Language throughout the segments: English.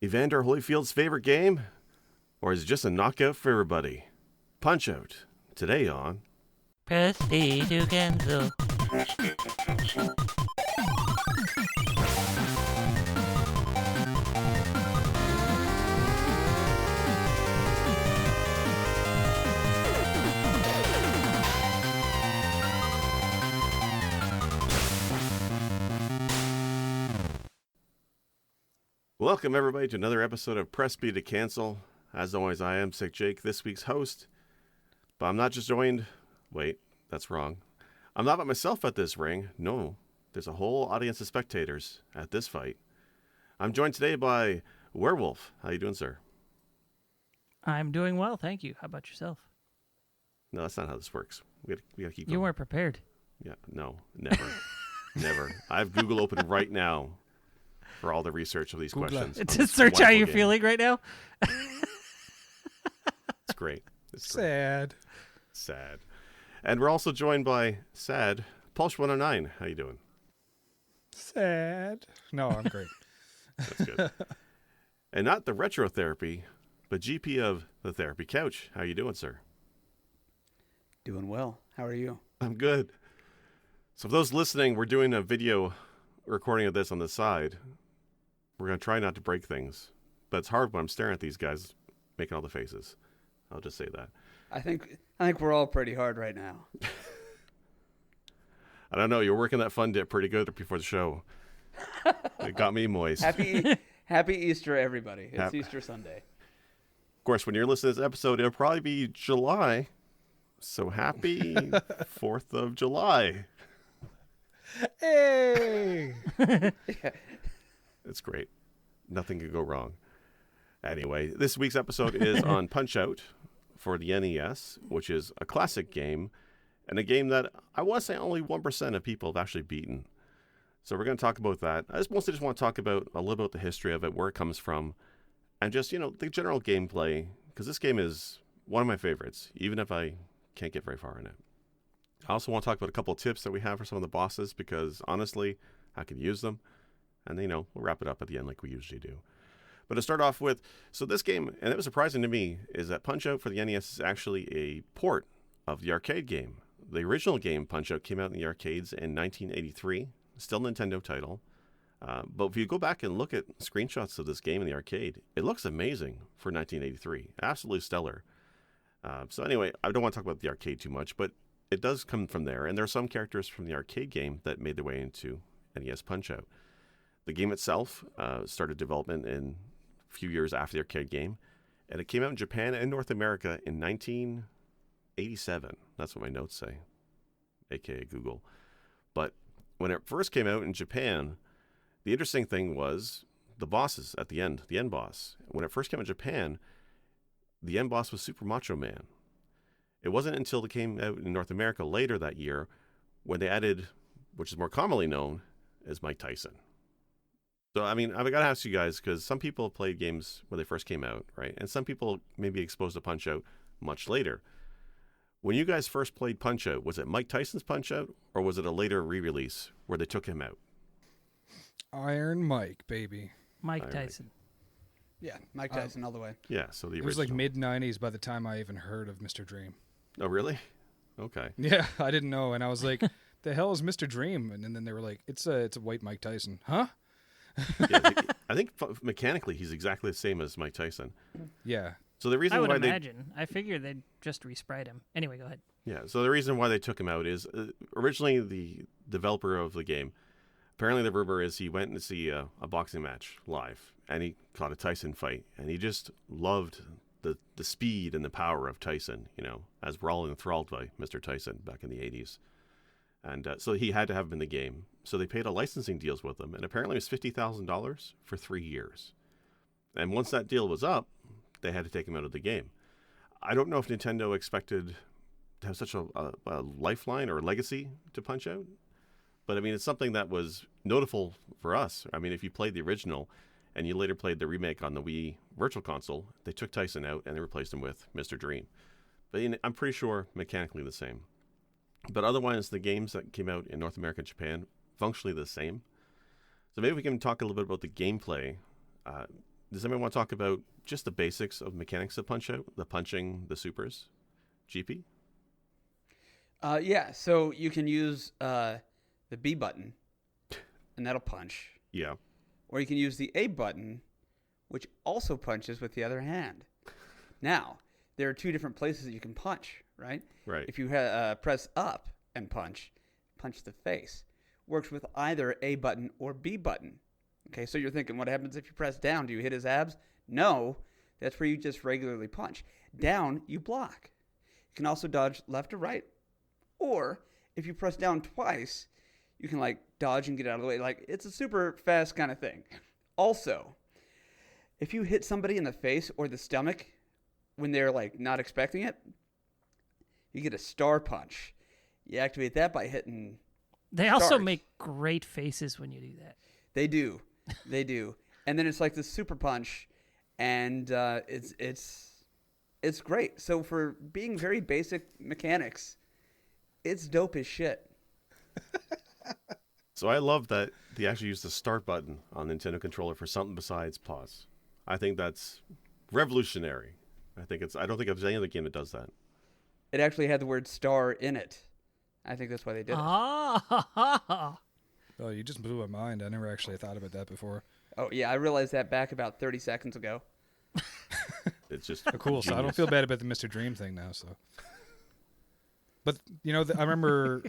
Evander Holyfield's favorite game? Or is it just a knockout for everybody? Punch-Out, today on... Press B to cancel. Welcome everybody to another episode of Press B to Cancel. As always, I am Sick Jake, this week's host. But I'm not just joined... Wait, that's wrong. I'm not by myself at this ring. No, there's a whole audience of spectators at this fight. I'm joined today by Werewolf. How you doing, sir? I'm doing well, thank you. How about yourself? No, that's not how this works. We gotta keep going. You weren't prepared. Yeah, no, never. Never. I have Google open right now for all the research of these questions. To search how you're feeling right now? It's great. It's sad. Great. Sad. And we're also joined by Sad Pulse109. How you doing? Sad. No, I'm great. That's good. And not the retro therapy, but GP of the therapy couch. How you doing, sir? Doing well. How are you? I'm good. So for those listening, we're doing a video recording of this on the side. We're going to try not to break things, but it's hard when I'm staring at these guys making all the faces. I'll just say that. I think we're all pretty hard right now. I don't know. You're working that fun dip pretty good before the show. It got me moist. Happy Easter, everybody. It's Easter Sunday. Of course, when you're listening to this episode, it'll probably be July. So happy 4th of July. Hey! It's great. Nothing could go wrong. Anyway, this week's episode is on Punch-Out for the NES, which is a classic game, and a game that I want to say only 1% of people have actually beaten. So we're going to talk about that. I mostly just want to talk about a little bit about the history of it, where it comes from, and just, the general gameplay, because this game is one of my favorites, even if I can't get very far in it. I also want to talk about a couple of tips that we have for some of the bosses, because honestly, I could use them. And, we'll wrap it up at the end like we usually do. But to start off with, so this game, and it was surprising to me, is that Punch-Out for the NES is actually a port of the arcade game. The original game, Punch-Out, came out in the arcades in 1983, still a Nintendo title. But if you go back and look at screenshots of this game in the arcade, it looks amazing for 1983. Absolutely stellar. So anyway, I don't want to talk about the arcade too much, but it does come from there. And there are some characters from the arcade game that made their way into NES Punch-Out. The game itself started development in a few years after the arcade game, and it came out in Japan and North America in 1987. That's what my notes say, aka Google. But when it first came out in Japan, the interesting thing was the bosses at the end boss. When it first came out in Japan, the end boss was Super Macho Man. It wasn't until it came out in North America later that year when they added, which is more commonly known as Mike Tyson. So, I've got to ask you guys, because some people played games when they first came out, right? And some people may be exposed to Punch-Out much later. When you guys first played Punch-Out, was it Mike Tyson's Punch-Out, or was it a later re-release where they took him out? Iron Mike, baby. Mike Tyson. Yeah, Mike Tyson all the way. Yeah, so the original. It was like mid-90s by the time I even heard of Mr. Dream. Oh, really? Okay. Yeah, I didn't know, and I was like, the hell is Mr. Dream? And then they were like, it's a white Mike Tyson. Huh? Yeah, I think mechanically he's exactly the same as Mike Tyson. Yeah. So the reason I would why imagine. I figured they'd just resprite him. Anyway, go ahead. Yeah, so the reason why they took him out is originally the developer of the game, apparently the rumor is he went to see a boxing match live, and he caught a Tyson fight, and he just loved the speed and the power of Tyson, as we're all enthralled by Mr. Tyson back in the 80s. And so he had to have him in the game. So they paid a licensing deals with him, and apparently it was $50,000 for 3 years. And once that deal was up, they had to take him out of the game. I don't know if Nintendo expected to have such a lifeline or legacy to Punch-Out, but it's something that was notable for us. If you played the original and you later played the remake on the Wii Virtual Console, they took Tyson out and they replaced him with Mr. Dream. But I'm pretty sure mechanically the same. But otherwise, the games that came out in North America and Japan, functionally the same. So maybe we can talk a little bit about the gameplay. does anyone want to talk about just the basics of mechanics of Punch-Out? The punching, the supers? GP? Yeah, so you can use the B button, and that'll punch. Yeah. Or you can use the A button, which also punches with the other hand. Now, there are two different places that you can punch, right? Right. If you press up and punch the face. Works with either A button or B button. Okay, so you're thinking, what happens if you press down? Do you hit his abs? No, that's where you just regularly punch. Down, you block. You can also dodge left or right. Or if you press down twice, you can like dodge and get out of the way. Like, it's a super fast kind of thing. Also, if you hit somebody in the face or the stomach when they're like not expecting it, you get a star punch. You activate that by hitting. They also stars. make great faces when you do that. They do. They do. And then it's like this super punch, and it's great. So for being very basic mechanics, it's dope as shit. So I love that they actually use the start button on the Nintendo controller for something besides pause. I think that's revolutionary. I don't think there's any other game that does that. It actually had the word star in it. I think that's why they did it. Ah, Oh, you just blew my mind. I never actually thought about that before. Oh, yeah, I realized that back about 30 seconds ago. It's just Oh, cool. So I don't genius. feel bad about the Mr. Dream thing now. So, but you know, I remember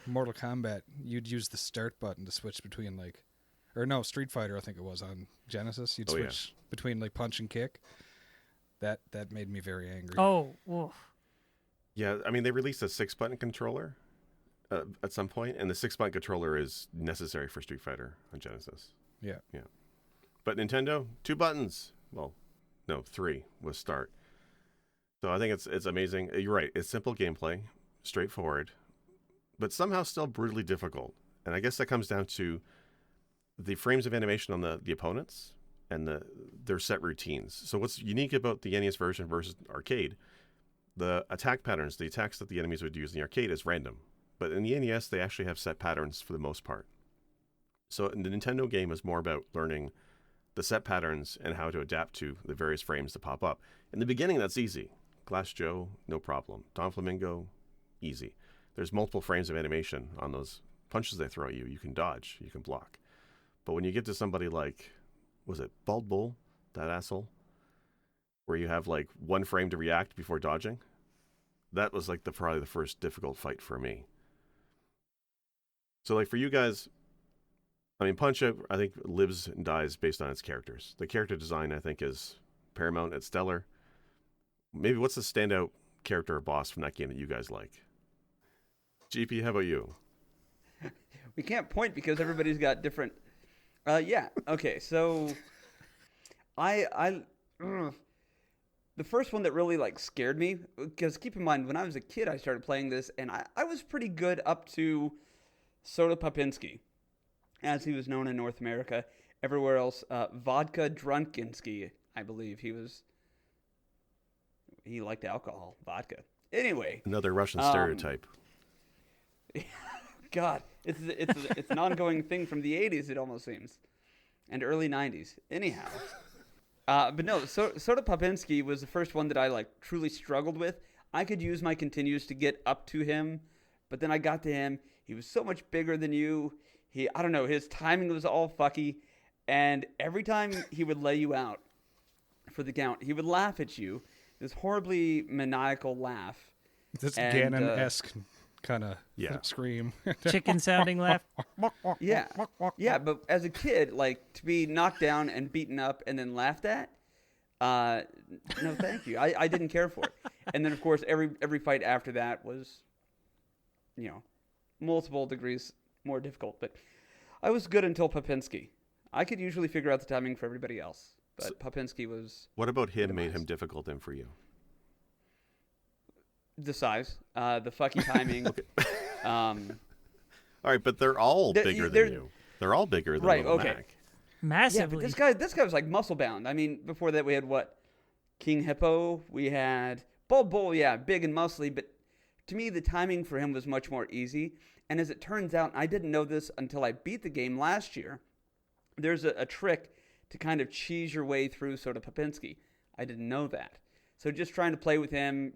Mortal Kombat. You'd use the start button to switch between Street Fighter. I think it was on Genesis. You'd Oh, yeah. switch between like punch and kick. That made me very angry. oh, woof. Yeah, I mean, they released a 6-button controller at some point, and the 6-button controller is necessary for Street Fighter on Genesis. Yeah. But Nintendo, 2 buttons. Well, no, 3 with start. So I think it's amazing. You're right. It's simple gameplay, straightforward, but somehow still brutally difficult. And I guess that comes down to the frames of animation on the opponents and their set routines. So what's unique about the NES version versus arcade, the attack patterns, the attacks that the enemies would use in the arcade is random. But in the NES, they actually have set patterns for the most part. So the Nintendo game is more about learning the set patterns and how to adapt to the various frames that pop up. In the beginning, that's easy. Glass Joe, no problem. Don Flamingo, easy. There's multiple frames of animation on those punches they throw at you. You can dodge, you can block. But when you get to somebody like, was it Bald Bull, that asshole? Where you have like 1 frame to react before dodging? That was like probably the first difficult fight for me. So like for you guys, I mean, Punch-Out, I think, lives and dies based on its characters. The character design, I think, is paramount. It's stellar. Maybe what's the standout character or boss from that game that you guys like? GP, how about you? We can't point because everybody's got different. Yeah. Okay. So, the first one that really like scared me, because keep in mind when I was a kid I started playing this, and I was pretty good up to Soda Popinski, as he was known in North America. Everywhere else, Vodka Drunkinski, I believe he liked alcohol, vodka. Anyway, Another Russian stereotype. God, it's an ongoing thing from the 80s, it almost seems, and early 90s. Anyhow, but no, Soda Popinski was the first one that I like truly struggled with. I could use my continues to get up to him, but then I got to him. He was so much bigger than you. I don't know, his timing was all fucky, and every time he would lay you out for the count, he would laugh at you, this horribly maniacal laugh. This And, Ganon-esque kind of scream. Chicken sounding laugh. Yeah, but as a kid, like, to be knocked down and beaten up and then laughed at, no thank you. I didn't care for it. And then, of course, every fight after that was, multiple degrees more difficult. But I was good until Popinski. I could usually figure out the timing for everybody else, but Popinski was What about him made him difficult then for you? the size, the fucky timing. All right, but they're all bigger than you. They're all bigger than Right, Little okay. Mac. Yeah, Massively. but this guy was like muscle bound. I mean, before that we had what? King Hippo. We had Bald Bull, yeah, big and muscly, but to me the timing for him was much more easy. And as it turns out, I didn't know this until I beat the game last year, there's a trick to kind of cheese your way through sort of Popinski. I didn't know that. So just trying to play with him,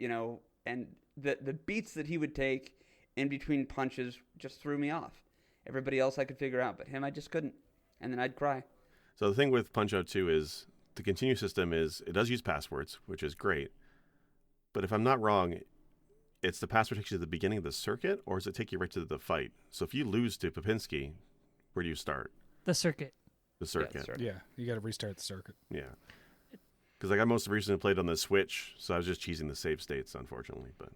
and the beats that he would take in between punches just threw me off. Everybody else I could figure out, but him I just couldn't. And then I'd cry. So the thing with Punch-Out 2 is the continue system it does use passwords, which is great. But if I'm not wrong, it's the password takes you to the beginning of the circuit, or does it take you right to the fight? So if you lose to Popinski, where do you start? The circuit. The circuit. Yeah, you got to restart the circuit. Yeah. Because I most recently played on the Switch, so I was just cheesing the save states, unfortunately. But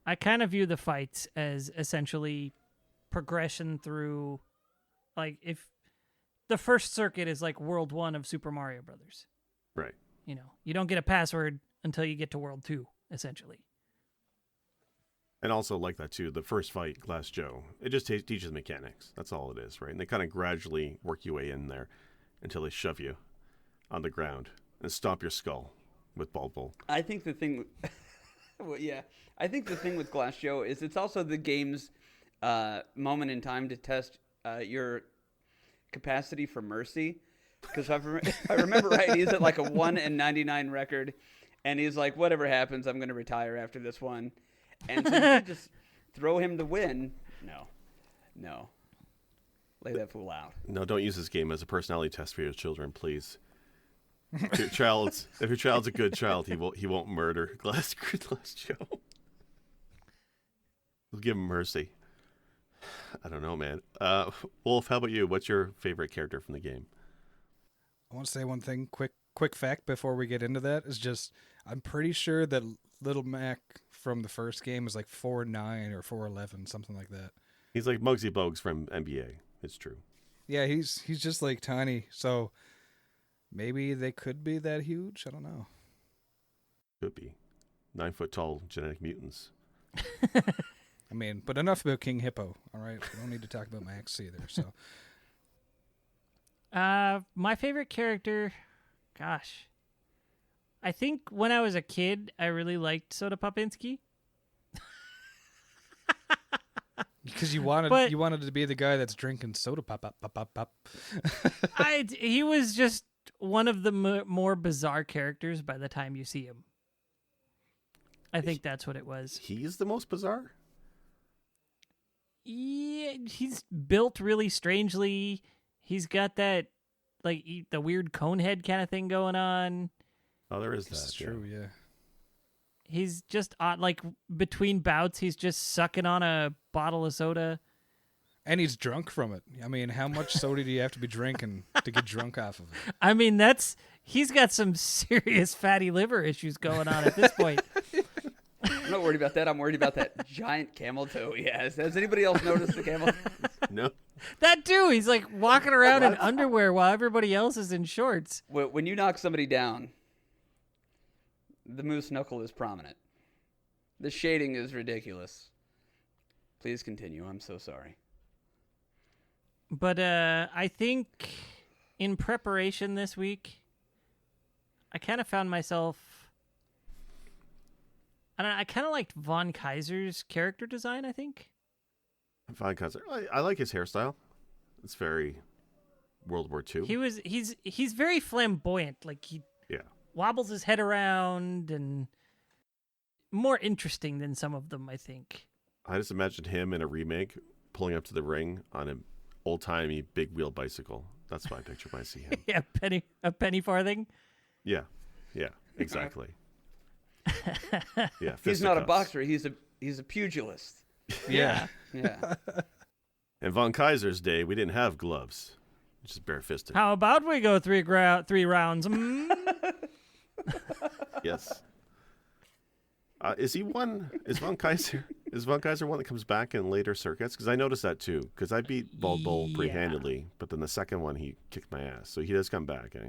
I kind of view the fights as essentially progression through, like, if the first circuit is like World 1 of Super Mario Brothers. right. You don't get a password until you get to World 2, essentially. And also like that, too, the first fight, Glass Joe, it just teaches mechanics. That's all it is, right? And they kind of gradually work your way in there until they shove you on the ground and stomp your skull with Bald Bull. I think the thing, I think the thing with Glass Joe is it's also the game's moment in time to test your capacity for mercy. Because I remember right, he's at like a 1-99 record, and he's like, whatever happens, I'm going to retire after this one. And so you just throw him to win. No. Lay that fool out. No, don't use this game as a personality test for your children, please. If your child's a good child, he won't murder Glass Joe. We'll give him mercy. I don't know, man. Wolf, how about you? What's your favorite character from the game? I want to say one thing, quick fact before we get into that, is just I'm pretty sure that Little Mac from the first game is like 4'9" or 4'11", something like that. He's like Muggsy Bogues from NBA. It's true. Yeah, he's just like tiny, so maybe they could be that huge. I don't know. Could be 9 foot tall genetic mutants. I mean, but enough about King Hippo. All right, we don't need to talk about Max either. So, my favorite character, gosh, I think when I was a kid, I really liked Soda Popinski. because you wanted to be the guy that's drinking soda pop. He was just one of the more bizarre characters by the time you see him. I think that's what it was. He's the most bizarre? Yeah, he's built really strangely. He's got that, like, the weird cone head kind of thing going on. Oh, there is that. That's true, yeah. He's just odd. Like, between bouts, he's just sucking on a bottle of soda. And he's drunk from it. I mean, how much soda do you have to be drinking to get drunk off of it? I mean, he's got some serious fatty liver issues going on at this point. I'm not worried about that. I'm worried about that giant camel toe he has. Has anybody else noticed the camel? No. That too. He's like walking around in underwear while everybody else is in shorts. When you knock somebody down, the moose knuckle is prominent. The shading is ridiculous. Please continue. I'm so sorry. But I think in preparation this week, I kind of found myself... I kind of liked Von Kaiser's character design, I think. Von Kaiser. I like his hairstyle. It's very World War II. He's very flamboyant. Like, he wobbles his head around and more interesting than some of them, I think. I just imagined him in a remake pulling up to the ring on an old-timey big wheel bicycle. That's what I picture when I see him. Yeah, a penny farthing. Yeah, exactly. Yeah, he's not a boxer. He's a pugilist. Yeah. And Von Kaiser's day, we didn't have gloves, just barefisted. How about we go three rounds? Yes. Is Von Kaiser one that comes back in later circuits? Because I noticed that too. Because I beat Bald Bull pretty handily, but then the second one he kicked my ass. So he does come back, eh?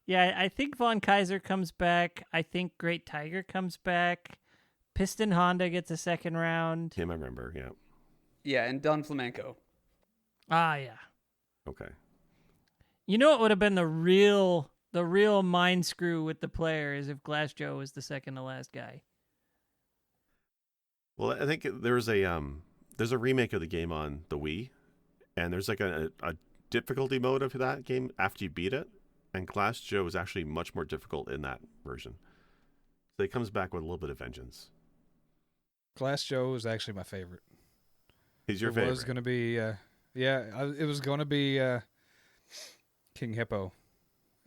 Yeah, I think Von Kaiser comes back. I think Great Tiger comes back. Piston Honda gets a second round. Him, I remember, yeah. Yeah, and Don Flamenco. Ah, yeah. Okay. You know what would have been the real mind screw with the player is if Glass Joe was the second to last guy. Well, I think there's a remake of the game on the Wii, and there's like a difficulty mode of that game after you beat it, and Glass Joe is actually much more difficult in that version. So he comes back with a little bit of vengeance. Glass Joe is actually my favorite. He's your favorite. It was going to be, it was going to be King Hippo.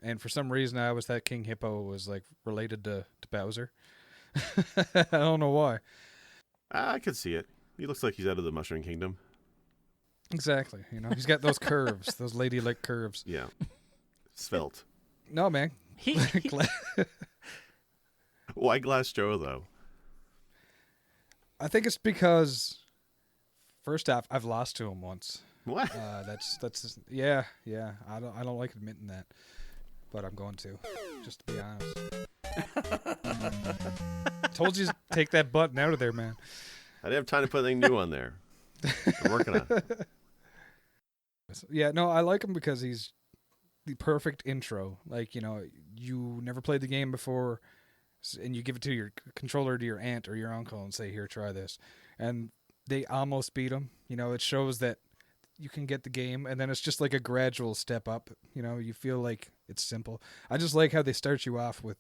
And for some reason, I always thought King Hippo was like related to Bowser. I don't know why. I could see it. He looks like he's out of the Mushroom Kingdom. Exactly. He's got those curves, those ladylike curves. Yeah. Svelte. No, man. Why Glass Joe, though? I think it's because, first off, I've lost to him once. What? That's yeah. I don't like admitting that, but I'm going to, just to be honest. Told you to take that button out of there, man. I didn't have time to put anything new on there. I'm working on it. Yeah, no, I like him because he's the perfect intro. Like, you never played the game before, and you give it to your controller to your aunt or your uncle and say, here, try this. And they almost beat him. It shows that you can get the game, and then it's just like a gradual step up. You feel like it's simple. I just like how they start you off with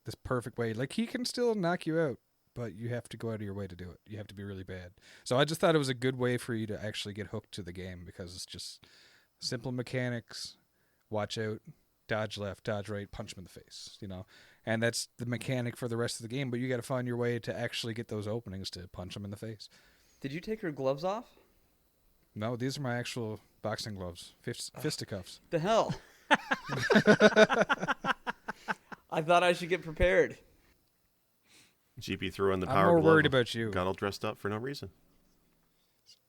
this perfect way. Like, he can still knock you out, but you have to go out of your way to do it. You have to be really bad. So I just thought it was a good way for you to actually get hooked to the game, because it's just simple mechanics. Watch out, dodge left, dodge right, punch him in the face, And that's the mechanic for the rest of the game, but you got to find your way to actually get those openings to punch him in the face. Did you take your gloves off? No, these are my actual boxing gloves, fisticuffs. The hell? I thought I should get prepared. GP threw in the I'm power more glove. worried about you. Got all dressed up for no reason.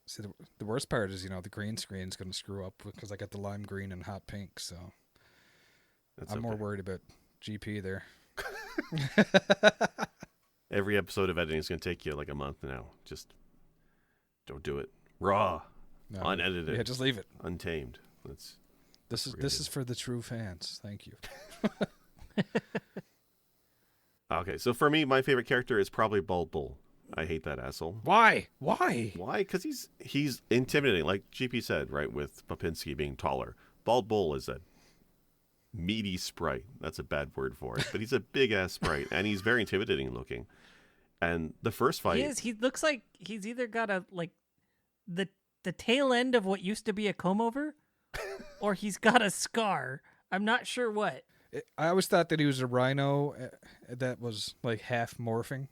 See, the worst part is, the green screen's going to screw up because I got the lime green and hot pink, so I'm more worried about GP there. Every episode of editing is going to take you like a month now. Just don't do it. Raw, No, unedited. Yeah, just leave it. Untamed. This is for the true fans. Thank you. Okay, so for me, my favorite character is probably Bald Bull. I hate that asshole. Why? Why? Because he's intimidating, like GP said, right, with Popinski being taller. Bald Bull is a meaty sprite. That's a bad word for it, but he's a big-ass sprite, and he's very intimidating looking. And the first fight... He is. He looks like he's either got the tail end of what used to be a comb-over, or he's got a scar. I'm not sure what. I always thought that he was a rhino that was like half morphing.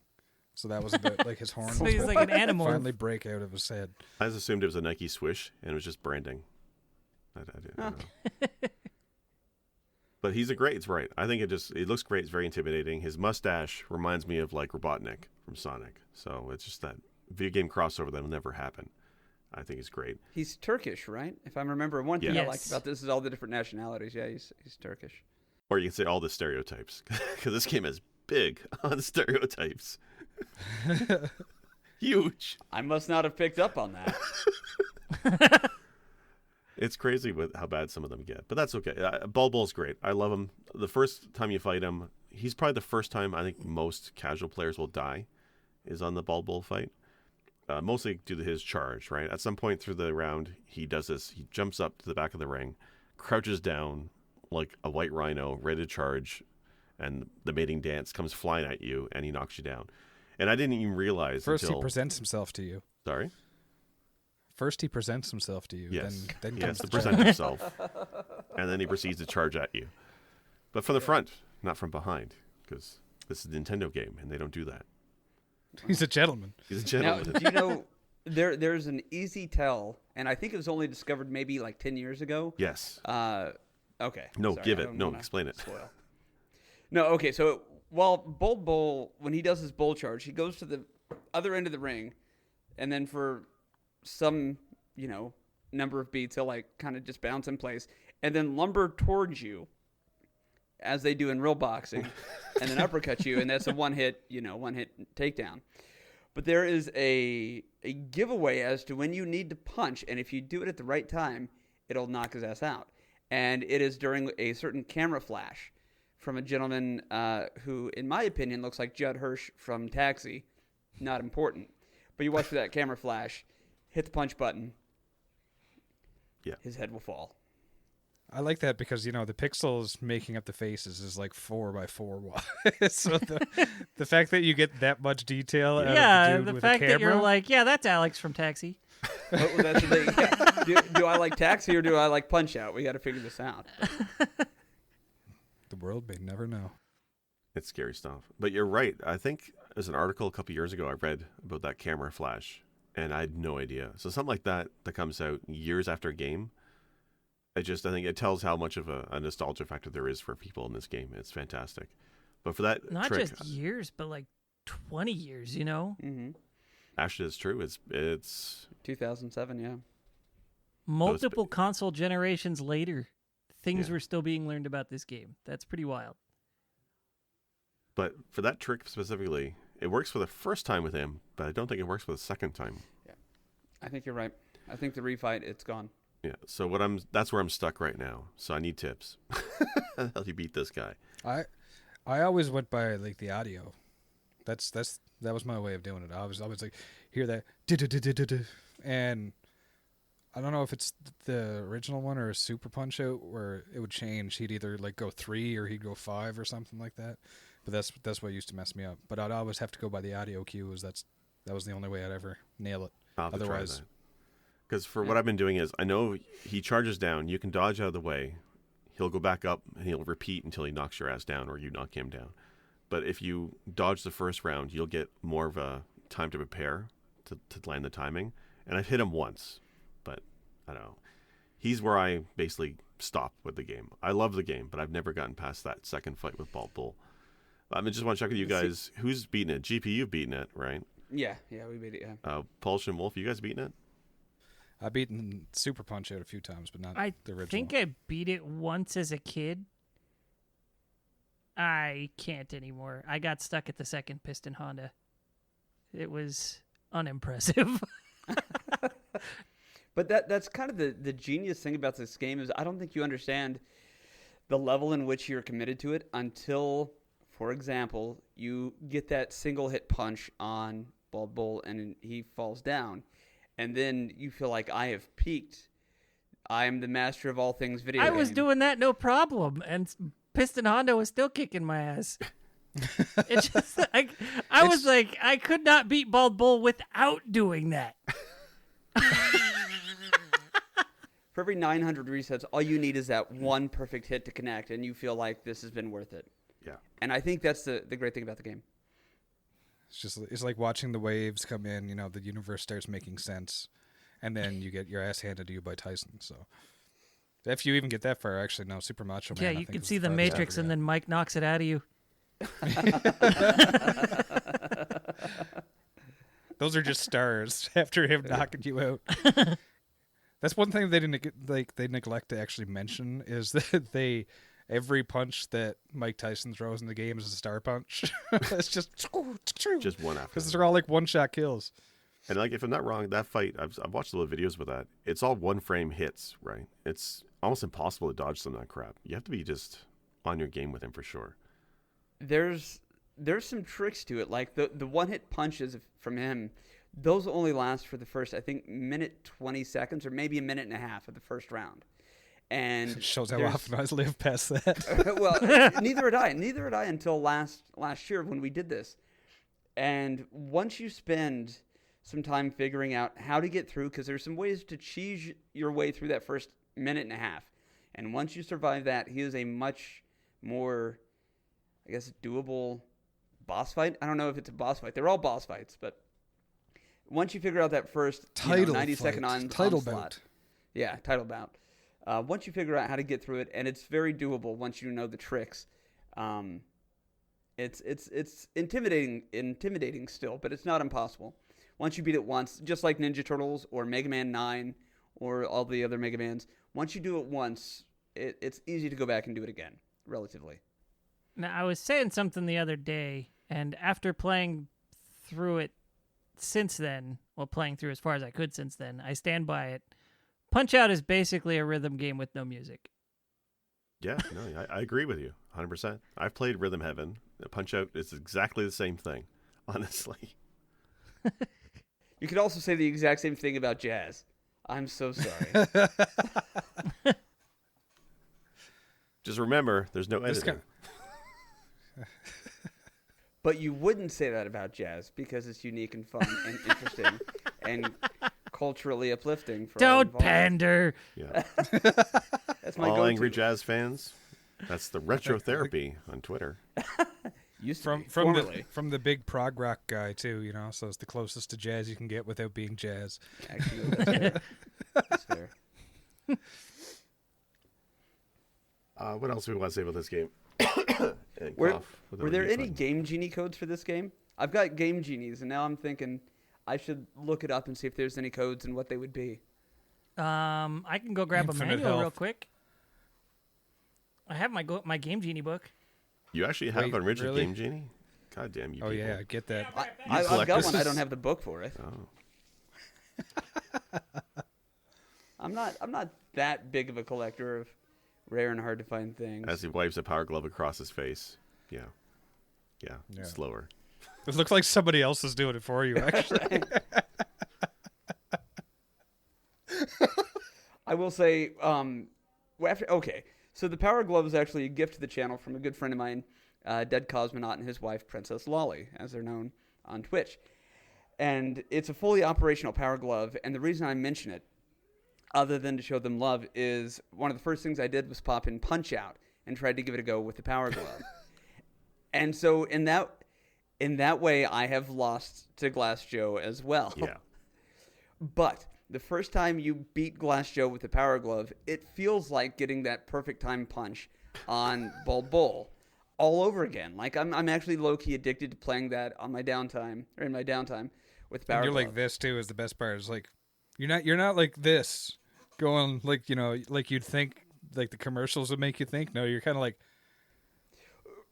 So that was a bit like his horns. So he's like an animal. Finally break out of his head. I just assumed it was a Nike swish, and it was just branding. I don't know. But he's a great sprite. I think it looks great. It's very intimidating. His mustache reminds me of like Robotnik from Sonic. So it's just that video game crossover that will never happen. I think it's great. He's Turkish, right? If I remember, one thing Yes. I liked about this is all the different nationalities. Yeah, he's Turkish. Or you can say all the stereotypes, because this game is big on stereotypes. Huge. I must not have picked up on that. It's crazy with how bad some of them get, but that's okay. Bald Bull's great. I love him. The first time you fight him, he's probably the first time I think most casual players will die is on the Bald Bull fight. Mostly due to his charge, right? At some point through the round, he does this. He jumps up to the back of the ring, crouches down like a white rhino, ready to charge, and the mating dance comes flying at you, and he knocks you down. And I didn't even realize First he presents himself to you. Sorry? First he presents himself to you. Yes. Then He comes has to the present charge. himself. And then he proceeds to charge at you. But from the front, not from behind, because this is a Nintendo game, and they don't do that. He's a gentleman. He's a Now, gentleman. do you know there's an easy tell, and I think it was only discovered maybe like 10 years ago. Yes. Okay. No, Sorry, give I it. don't No, wanna explain it. spoil. No, okay. So while Bold Bull, when he does his bull charge, he goes to the other end of the ring, and then for some, number of beats, he'll like kind of just bounce in place, and then lumber towards you, as they do in real boxing, and then uppercut you, and that's a one-hit takedown. But there is a giveaway as to when you need to punch, and if you do it at the right time, it'll knock his ass out. And it is during a certain camera flash from a gentleman who, in my opinion, looks like Judd Hirsch from Taxi. Not important. But you watch for that camera flash, hit the punch button. his head will fall. I like that because the pixels making up the faces is like 4x4 wide. So the fact that you get that much detail, out Yeah, of the dude the with fact a that you're camera, like, yeah, that's Alex from Taxi. Oh, that's the thing. Yeah. Do I like Taxi or do I like Punch-Out? We got to figure this out. the world may never know. It's scary stuff. But you're right. I think there's an article a couple years ago I read about that camera flash, and I had no idea. So something like that comes out years after a game, I think it tells how much of a nostalgia factor there is for people in this game. It's fantastic. But for that Not trick, just years, but like 20 years, Mm-hmm. actually, it's true. It's 2007, yeah. Multiple console generations later, things Yeah. were still being learned about this game. That's pretty wild. But for that trick specifically, it works for the first time with him, but I don't think it works for the second time. I think you're right. I think the refight, it's gone. Yeah. So that's where I'm stuck right now. So I need tips. How do you beat this guy? I always went by like the audio. That was my way of doing it. I was always like, hear that, and I don't know if it's the original one or a Super Punch-Out where it would change. He'd either like go 3 or he'd go 5 or something like that. But that's what used to mess me up. But I'd always have to go by the audio cue. That was the only way I'd ever nail it. I'll have to try Otherwise, that. Because what I've been doing is, I know he charges down. You can dodge out of the way. He'll go back up, and he'll repeat until he knocks your ass down or you knock him down. But if you dodge the first round, you'll get more of a time to prepare to land the timing. And I've hit him once, but I don't know. He's where I basically stop with the game. I love the game, but I've never gotten past that second fight with Bald Bull. I just want to check with you guys. Who's beaten it? GP, you've beaten it, right? Yeah, we beat it, yeah. Pulse and Wolf, you guys beaten it? I've beaten Super Punch-Out a few times, but not I the original. think I beat it once as a kid. I can't anymore. I got stuck at the second piston Honda. It was unimpressive. But that's kind of the genius thing about this game is I don't think you understand the level in which you're committed to it until, for example, you get that single hit punch on Bald Bull and he falls down. And then you feel like I have peaked. I am the master of all things video I was game. doing that no problem, and Piston Honda was still kicking my ass. It's just like I could not beat Bald Bull without doing that. For every 900 resets, all you need is that one perfect hit to connect, and you feel like this has been worth it. Yeah. And I think that's the great thing about the game. It's like watching the waves come in. The universe starts making sense, and then you get your ass handed to you by Tyson. So if you even get that far, actually, no, Super Macho Man. Yeah, I you think can was see the farthest Matrix, ever and got. then Mike knocks it out of you. Those are just stars after him knocking you out. That's one thing they neglect to actually mention is that every punch that Mike Tyson throws in the game is a star punch. It's just Just one after. because they're all like one shot kills. And if I'm not wrong, that fight, I've watched a little videos with that. It's all one frame hits, right? It's almost impossible to dodge some of that crap. You have to be just on your game with him for sure. There's some tricks to it. Like the one hit punches from him, those only last for the first, I think, minute 20 seconds or maybe a minute and a half of the first round. And It shows how there's- often I live past that. well, neither had I until last year when we did this. And once you spend some time figuring out how to get through, because there's some ways to cheese your way through that first minute and a half. And once you survive that, he is a much more, I guess, doable boss fight. I don't know if it's a boss fight. They're all boss fights, but once you figure out that first 90-second title onslaught. bout. Yeah, title bout. Once you figure out how to get through it, and it's very doable once you know the tricks. It's intimidating still, but it's not impossible. Once you beat it once, just like Ninja Turtles or Mega Man 9 or all the other Mega Mans, once you do it once, it's easy to go back and do it again, relatively. Now, I was saying something the other day, and after playing through it since then, well, playing through as far as I could since then, I stand by it. Punch-Out is basically a rhythm game with no music. Yeah, no, I agree with you 100%. I've played Rhythm Heaven. Punch-Out is exactly the same thing, honestly. You could also say the exact same thing about Jazz. I'm so sorry. Just remember, there's no This editing. But you wouldn't say that about jazz because it's unique and fun and interesting and culturally uplifting. For all Don't involved. pander. Yeah. That's my All go-to. angry jazz fans. That's the retro therapy on Twitter. Used to from be, from formerly. from the big prog rock guy too, you know. So it's the closest to jazz you can get without being jazz. Actually, that's fair. That's fair. What else do we want to say about this game? And Were, cough with were a there mute any button. Game Genie codes for this game? I've got Game Genies, and now I'm thinking I should look it up and see if there's any codes and what they would be. I can go grab Infinite a manual real health. quick. I have my Game Genie book. You actually have Wait, an original really? Game Genie? God damn you Oh people. yeah, I get that. I've collect got this? one. I don't have the book for it. Oh. I'm not that big of a collector of rare and hard to find things. As he wipes a power glove across his face. Yeah. Yeah. Slower. It looks like somebody else is doing it for you, actually. I will say, so the Power Glove is actually a gift to the channel from a good friend of mine, Dead Cosmonaut, and his wife, Princess Lolly, as they're known on Twitch. And it's a fully operational Power Glove, and the reason I mention it, other than to show them love, is one of the first things I did was pop in Punch-Out and tried to give it a go with the Power Glove. And so in that way, I have lost to Glass Joe as well. Yeah. But the first time you beat Glass Joe with the Power Glove, it feels like getting that perfect time punch on Bald Bull all over again. Like I'm actually low key addicted to playing that on my downtime or in my downtime with the Power And you're Glove. like this too is the best part. It's like you're not like this going like, you know, like you'd think like the commercials would make you think. No, you're kind of like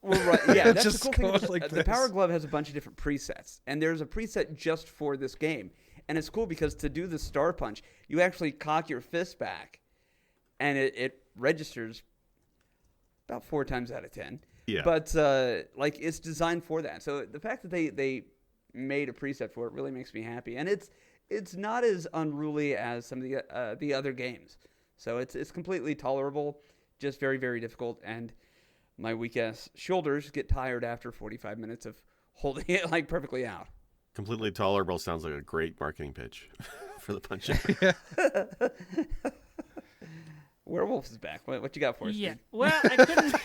Well, right, yeah, that's Just the cool thing. going About like the this. Power Glove has a bunch of different presets, and there's a preset just for this game. And it's cool because to do the star punch, you actually cock your fist back, and it registers about 4 times out of 10. Yeah. But like it's designed for that. So the fact that they made a preset for it really makes me happy, and it's not as unruly as some of the other games. So it's completely tolerable, just very very difficult, and my weak ass shoulders get tired after 45 minutes of holding it like perfectly out. Completely tolerable sounds like a great marketing pitch for the Punch-Out. Werewolves is back. What you got for us? Yeah. Dude? Well, I couldn't.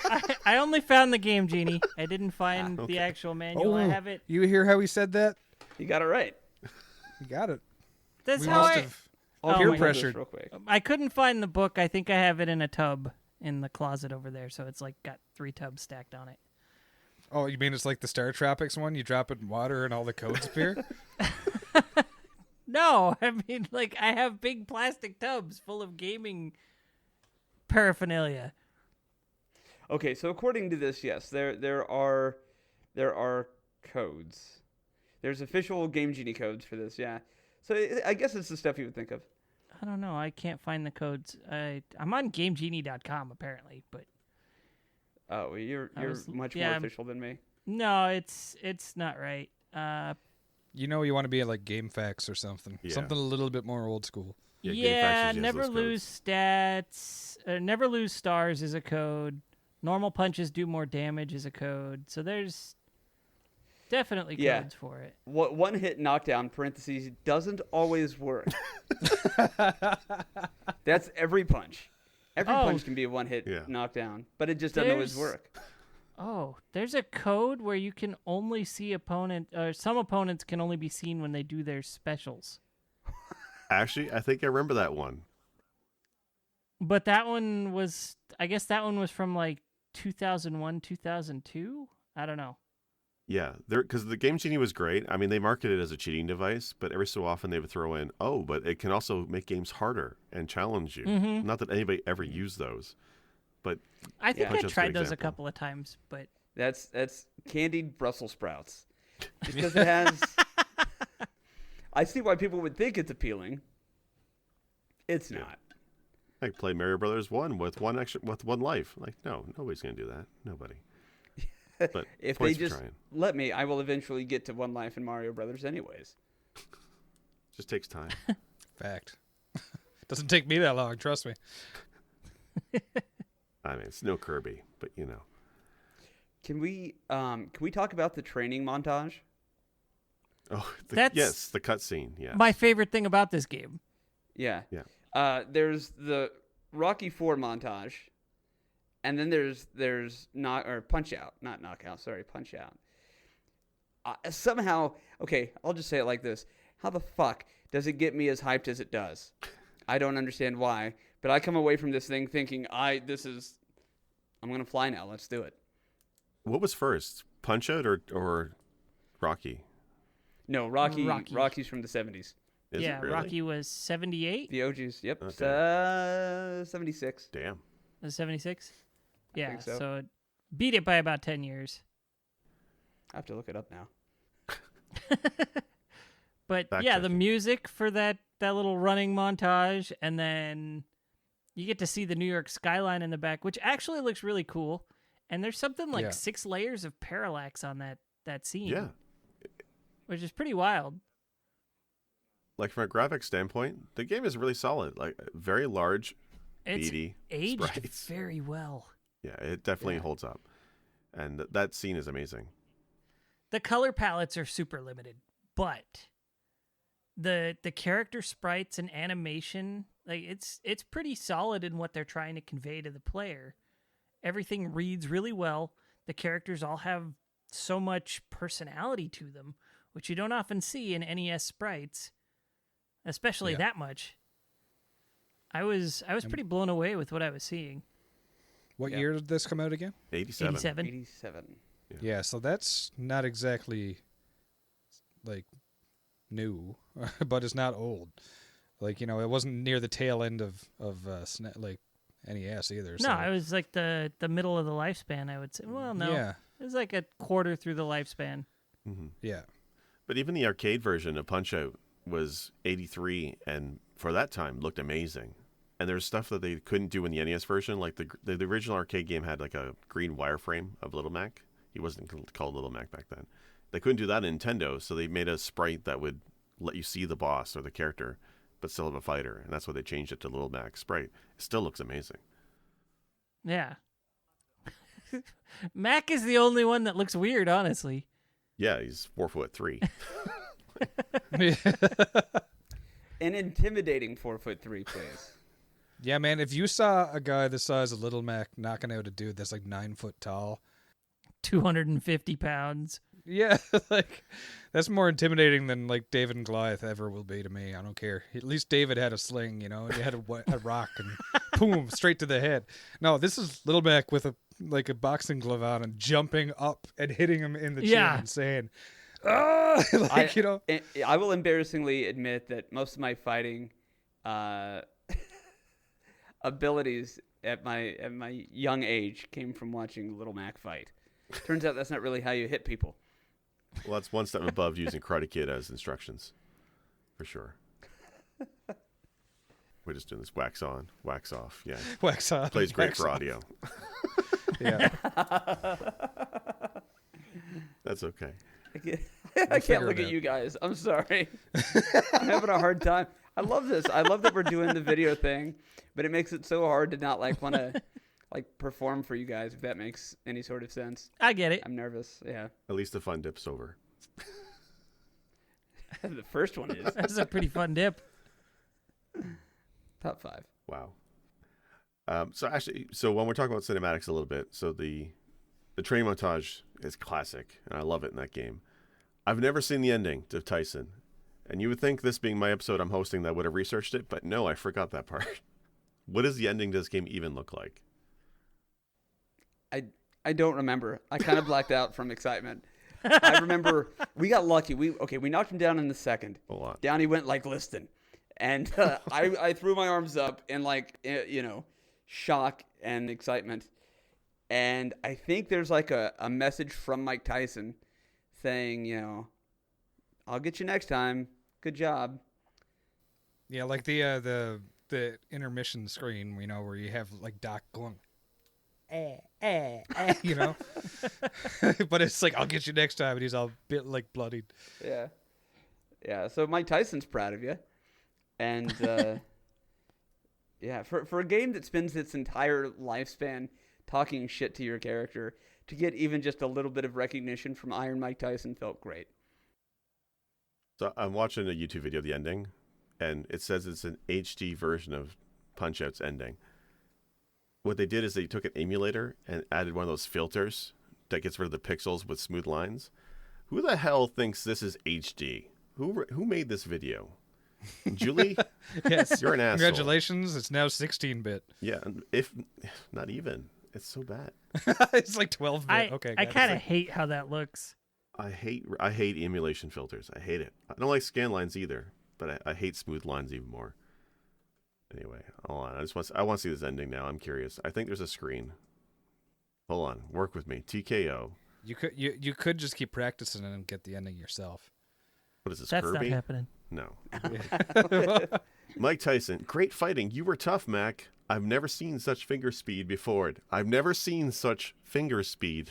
I only found the Game Genie. I didn't find okay. the actual manual. I have it. You hear how he said that? You got it right. You got it. That's We how must I. have I'll Oh peer my hold this pressured. real quick. I couldn't find the book. I think I have it in a tub in the closet over there. So it's like got 3 tubs stacked on it. Oh, you mean it's like the Star Tropics one? You drop it in water and all the codes appear? No, I mean like I have big plastic tubs full of gaming paraphernalia. Okay, so according to this, yes, there are codes. There's official Game Genie codes for this. Yeah. So I guess it's the stuff you would think of. I don't know. I can't find the codes. I'm on GameGenie.com apparently, but Oh, you're was- much yeah, more I'm- official than me. no, it's not right. You know you want to be at like GameFAQs or something. Yeah. Something a little bit more old school. Yeah, GameFAQs Yeah, usually has never those lose stats. Never lose stars is a code. Normal punches do more damage is a code. So there's definitely Yeah. codes for it. One hit knockdown (parentheses) doesn't always work. That's every punch. Every Oh. punch can be a one hit Yeah. knockdown, but it just doesn't always There's- work. Oh, there's a code where you can only see some opponents can only be seen when they do their specials. Actually, I think I remember that one. But that one was, I guess that one was from like 2001, 2002? I don't know. Yeah, because the Game Genie was great. I mean, they marketed it as a cheating device, but every so often they would throw in, oh, but it can also make games harder and challenge you. Mhm. Not that anybody ever used those, but I think Yeah. I Punch-Out's a tried good those a example. couple of times, but That's candied Brussels sprouts. Just because it has. I see why people would think it's appealing. It's Yeah. not. like play Mario Brothers 1 with one life. Like, no, nobody's gonna do that. Nobody. But If they points for just trying. let me, I will eventually get to one life in Mario Brothers anyways. Just takes time. Fact. Doesn't take me that long, trust me. I mean, it's no Kirby, but you know. Can we talk about the training montage? Oh, That's yes, the cutscene. Yeah. My favorite thing about this game. Yeah. Yeah. There's the Rocky 4 montage, and then there's Punch-Out, not Knockout. Sorry, Punch-Out. Somehow, okay, I'll just say it like this: how the fuck does it get me as hyped as it does? I don't understand why, but I come away from this thing thinking, I'm gonna fly now. Let's do it. What was first, Punch-Out or Rocky? No, Rocky's from the 70s. Is Yeah, it really? Rocky was 78. The OGs, yep. Okay. 76. Damn. Was 76? Yeah, think so. it beat it by about 10 years. I have to look it up now. But Fact yeah, the checking. music for that little running montage, and then you get to see the New York skyline in the back, which actually looks really cool. And there's something like 6 layers of parallax on that scene. Yeah. Which is pretty wild. Like from a graphics standpoint, the game is really solid. Like very large, It's beady aged sprites. very well. Yeah, it definitely holds up. And that scene is amazing. The color palettes are super limited, but the character sprites and animation, like it's pretty solid in what they're trying to convey to the player. Everything reads really well. The characters all have so much personality to them, which you don't often see in NES sprites, especially that much. I was pretty blown away with what I was seeing. What year did this come out again? 87. 87. Yeah, so that's not exactly like new, but it's not old. Like, it wasn't near the tail end of like NES either. No, so. it was like the middle of the lifespan, I would say. Well, no. Yeah. It was like a quarter through the lifespan. Mm-hmm. Yeah. But even the arcade version of Punch-Out was 83, and for that time looked amazing. And there's stuff that they couldn't do in the NES version. Like the original arcade game had like a green wireframe of Little Mac. He wasn't called Little Mac back then. They couldn't do that in Nintendo, so they made a sprite that would let you see the boss or the character, but still have a fighter. And that's why they changed it to Little Mac sprite. It still looks amazing. Yeah. Mac is the only one that looks weird, honestly. Yeah, he's 4'3". An intimidating 4'3", please. Yeah, man, if you saw a guy the size of Little Mac knocking out a dude that's like 9 foot tall, 250 pounds. yeah, like that's more intimidating than like David and Goliath ever will be to me. I don't care. At least David had a sling, and he had a rock and boom, straight to the head. No, this is Little Mac with a boxing glove on and jumping up and hitting him in the chin and saying, "Ah!" I will embarrassingly admit that most of my fighting abilities at my young age came from watching Little Mac fight. Turns out that's not really how you hit people. Well, that's one step above using Karate Kid as instructions, for sure. We're just doing this wax on, wax off. Yeah, wax on. Plays great wax for off. audio. Yeah, That's okay. I can't figure look it at out. you guys. I'm sorry. I'm having a hard time. I love this. I love that we're doing the video thing, but it makes it so hard to not want to perform for you guys, if that makes any sort of sense. I get it. I'm nervous. Yeah. At least the fun dip's over. The first one is That's a pretty fun dip. top 5. Wow. So when we're talking about cinematics a little bit, so the train montage is classic, and I love it in that game. I've never seen the ending to Tyson, and you would think this being my episode I'm hosting that I would have researched it, but no, I forgot that part. What does the ending to this game even look like? I don't remember. I kind of blacked out from excitement. I remember we got lucky. We knocked him down in the second. A lot. Down he went like Liston. And I threw my arms up in shock and excitement. And I think there's a message from Mike Tyson saying, I'll get you next time. Good job. yeah, like the intermission screen, where you have like Doc going, but it's like, I'll get you next time, and he's all bit like bloodied. Yeah. Yeah. So Mike Tyson's proud of you. And Yeah, for a game that spends its entire lifespan talking shit to your character, to get even just a little bit of recognition from Iron Mike Tyson felt great. So I'm watching a YouTube video of the ending, and it says it's an HD version of Punch-Out's ending. What they did is they took an emulator and added one of those filters that gets rid of the pixels with smooth lines. Who the hell thinks this is HD? Who made this video? Julie? Yes. You're an asshole. Congratulations, it's now 16-bit. Yeah, if not even. It's so bad. It's like 12-bit. Okay, I got it. kind of hate how that looks. I hate emulation filters. I hate it. I don't like scan lines either, but I hate smooth lines even more. Anyway, hold on. I want to see this ending now. I'm curious. I think there's a screen. Hold on. Work with me. TKO. You could just keep practicing and get the ending yourself. What is this, That's Kirby? not happening. No. Mike Tyson. Great fighting. You were tough, Mac. I've never seen such finger speed before. I've never seen such finger speed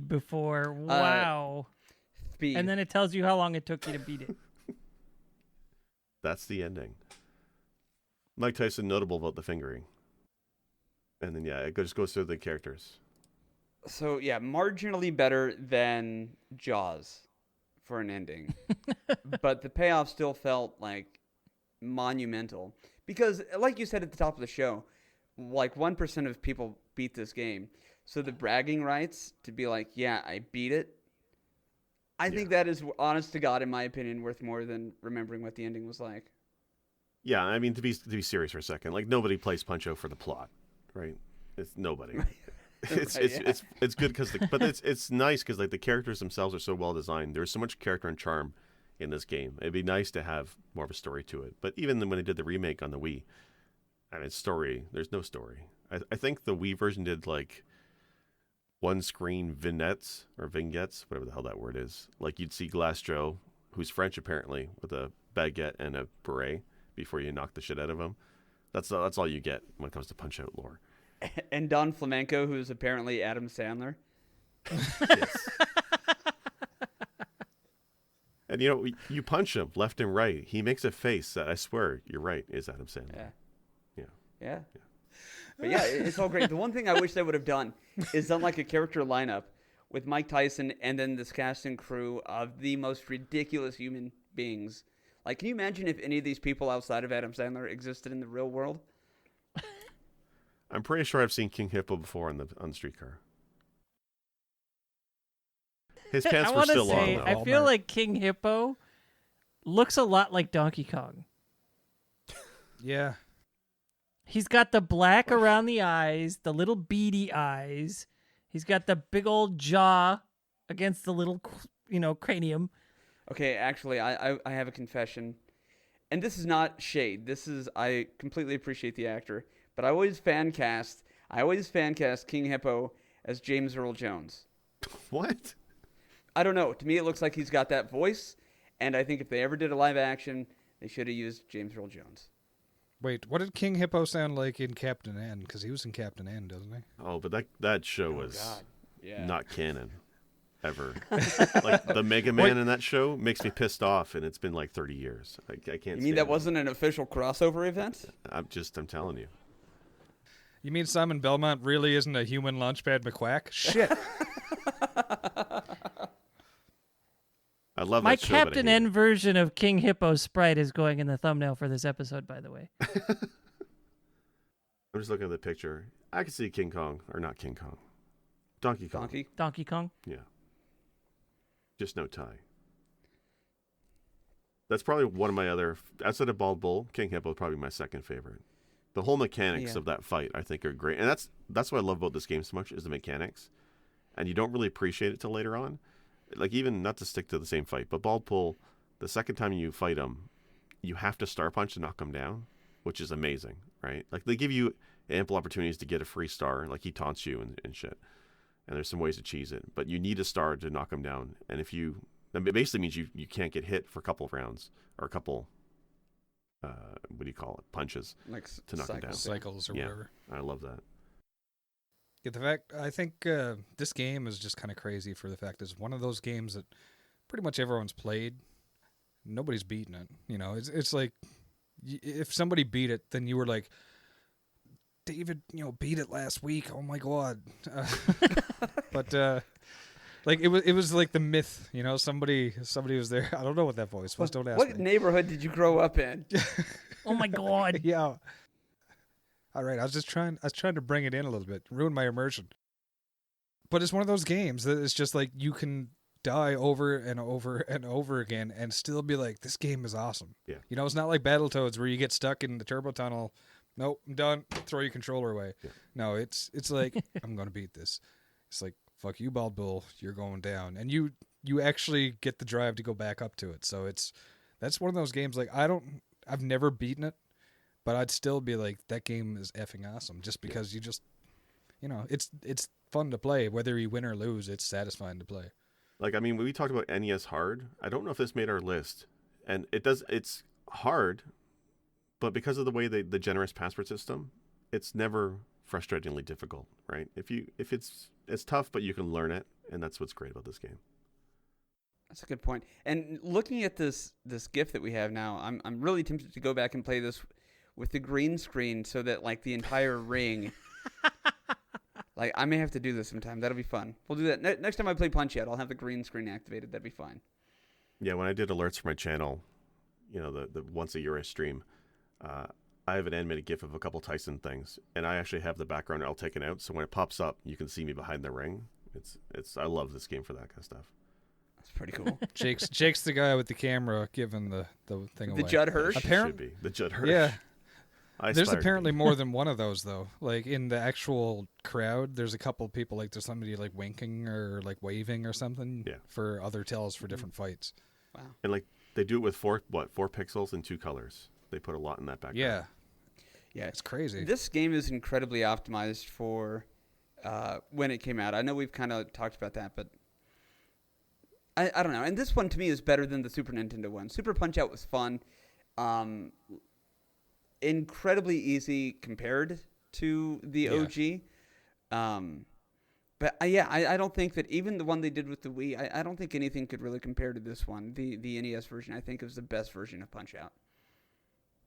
before. Wow. Speed. And then it tells you how long it took you to beat it. That's the ending. Mike Tyson notable about the fingering. And then, yeah, it just goes through the characters. So, yeah, marginally better than Jaws for an ending. But the payoff still felt, like, monumental. Because, like you said at the top of the show, like 1% of people beat this game. So the bragging rights to be like, yeah, I beat it. I think that is, honest to God, in my opinion, worth more than remembering what the ending was like. Yeah, I mean, to be serious for a second, like, nobody plays Punch-Out for the plot, right? It's nobody. It's good because, but it's nice because, like, the characters themselves are so well designed. There's so much character and charm in this game. It'd be nice to have more of a story to it. But even when they did the remake on the Wii, I mean, there's no story. I think the Wii version did, like, one screen vignettes, whatever the hell that word is. Like, you'd see Glass Joe, who's French apparently, with a baguette and a beret before you knock the shit out of him. That's all you get when it comes to Punch-Out lore. And Don Flamenco, who's apparently Adam Sandler. Yes. And, you know, you punch him left and right. He makes a face that, I swear, you're right, is Adam Sandler. Yeah. But yeah, it's all great. The one thing I wish they would have done is done like a character lineup with Mike Tyson and then this cast and crew of the most ridiculous human beings. Like, can you imagine if any of these people outside of Adam Sandler existed in the real world? I'm pretty sure I've seen King Hippo before on the streetcar. His pants I were want to still say, on, though. I feel like King Hippo looks a lot like Donkey Kong. Yeah. He's got the black around the eyes, the little beady eyes. He's got the big old jaw against the little, cranium. Okay, actually, I have a confession. And this is not shade. I completely appreciate the actor. But I always fan cast King Hippo as James Earl Jones. What? I don't know. To me, it looks like he's got that voice. And I think if they ever did a live action, they should have used James Earl Jones. Wait, what did King Hippo sound like in Captain N? Because he was in Captain N, doesn't he? Oh, but that show was God. not canon. Ever. Like, the Mega Man in that show makes me pissed off, and it's been like 30 years. I can't You mean stand that it. wasn't an official crossover event? I'm telling you. You mean Simon Belmont really isn't a human Launchpad McQuack? Shit. I love My that show, but I Captain hate it. N version of King Hippo's sprite is going in the thumbnail for this episode, by the way. I'm just looking at the picture. I can see King Kong, or not King Kong. Donkey Kong. Donkey Kong? Yeah. Just no tie. That's probably one of my other, outside of Bald Bull, King Hippo is probably my second favorite. The whole mechanics of that fight, I think, are great. And that's what I love about this game so much, is the mechanics. And you don't really appreciate it till later on. Like, even, not to stick to the same fight, but Bald Bull, the second time you fight him, you have to star punch to knock him down, which is amazing, right? Like, they give you ample opportunities to get a free star. Like, he taunts you and shit. And there's some ways to cheese it. But you need a star to knock him down. And if you... That basically means you can't get hit for a couple of rounds. Or a couple... what do you call it? Punches. Like to knock him down. Cycles or whatever. I love that. Yeah, I think this game is just kind of crazy for the fact it's one of those games that pretty much everyone's played. Nobody's beaten it. You know, it's like if somebody beat it, then you were like, David, beat it last week. Oh my god. But like it was like the myth, somebody was there. I don't know what that voice was. Don't ask What me. neighborhood did you grow up in? Oh my god. Yeah. All right, I was trying to bring it in a little bit, ruin my immersion. But it's one of those games that it's just like you can die over and over and over again and still be like, this game is awesome. Yeah. It's not like Battletoads where you get stuck in the turbo tunnel. Nope, I'm done. Throw your controller away. Yeah. No, it's like, I'm going to beat this. It's like, fuck you, Bald Bull. You're going down. And you actually get the drive to go back up to it. So that's one of those games like I've never beaten it, but I'd still be like, that game is effing awesome just because you just, it's fun to play. Whether you win or lose, it's satisfying to play. Like, I mean, when we talked about NES hard, I don't know if this made our list. And it's hard, but because of the way the generous password system, it's never frustratingly difficult, right? It's tough, but you can learn it, and that's what's great about this game. That's a good point. And looking at this GIF that we have now, I'm really tempted to go back and play this with the green screen so that like the entire ring. Like, I may have to do this sometime. That'll be fun. We'll do that. Next time I play Punch-Out, I'll have the green screen activated. That'd be fine. Yeah, when I did alerts for my channel, the once a year I stream, I have an animated GIF of a couple Tyson things, and I actually have the background all taken out, so when it pops up, you can see me behind the ring. I love this game for that kind of stuff. That's pretty cool. Jake's the guy with the camera giving the thing away. The Judd Hirsch? Should be. The Judd Hirsch. Yeah. I There's aspired apparently to be. more than one of those though. Like in the actual crowd, there's a couple people like there's somebody like winking or like waving or something for other tells for different fights. Wow. And like they do it with four pixels and 2 colors. They put a lot in that background. Yeah. Yeah. It's crazy. This game is incredibly optimized for when it came out. I know we've kind of talked about that, but I don't know. And this one to me is better than the Super Nintendo one. Super Punch-Out was fun. Incredibly easy compared to the OG. But I don't think that even the one they did with the Wii, I don't think anything could really compare to this one. The NES version, I think, is the best version of Punch-Out.